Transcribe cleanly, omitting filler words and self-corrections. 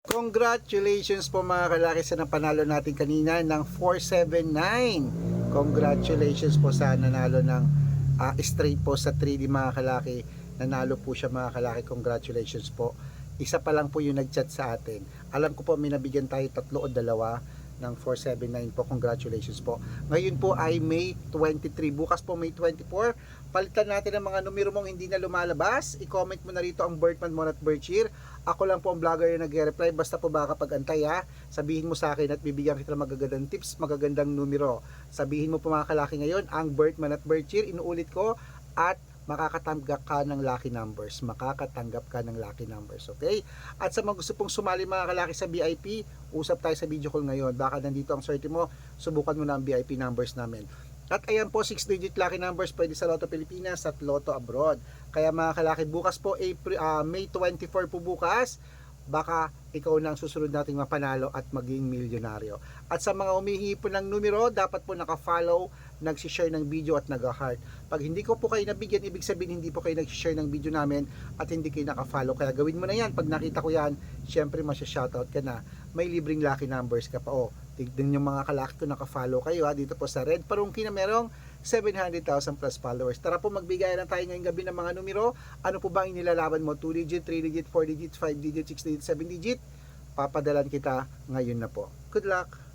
Congratulations po mga kalaki sa napanalo natin kanina ng 479. Congratulations po sa nanalo ng straight po sa 3D mga kalaki. Nanalo po siya mga kalaki. Congratulations po. Isa pa lang po yung nag-chat sa atin. Alam ko po may nabigyan tayo 3 o 2 ng 479 po. Congratulations po. Ngayon po ay May 23. Bukas po May 24. Palitan natin ang mga numero mong hindi na lumalabas. I-comment mo na rito ang Bertman Mon at Berchir. Ako lang po ang vlogger na nag-reply. Basta po baka pag-antay ha. Sabihin mo sa akin at bibigyan kita ng magagandang tips, magagandang numero. Sabihin mo po mga kalaki ngayon ang Bertman at Berchir. Inuulit ko at makakatanggap ka ng lucky numbers. Makakatanggap ka ng lucky numbers. Okay? At sa mga gusto pong sumali mga kalaki sa VIP, usap tayo sa video call ngayon. Baka nandito ang swerte mo, subukan mo na ang VIP numbers namin. At ayan po, 6-digit lucky numbers pwede sa Lotto Pilipinas at Lotto Abroad. Kaya mga kalaki, bukas po, May 24 po bukas, baka ikaw na ang susunod nating mapanalo at maging milyonaryo. At sa mga humihingi po ng numero, dapat po naka-follow, nag-share ng video at nag-heart. Pag hindi ko po kayo nabigyan, ibig sabihin hindi po kayo nag-share ng video namin at hindi kayo naka-follow. Kaya gawin mo na yan. Pag nakita ko yan, syempre masya-shoutout ka na. May libreng lucky numbers ka pa. Tignan yung mga kalaki ko naka-follow kayo ha, dito po sa Red Parungki na merong 700,000 plus followers. Tara po, magbigay na tayo ngayong gabi ng mga numero. Ano po ba ang nilalaban mo? 2 digit, 3 digit, 4 digit, 5 digit, 6 digit, 7 digit? Papadalan kita ngayon na po. Good luck!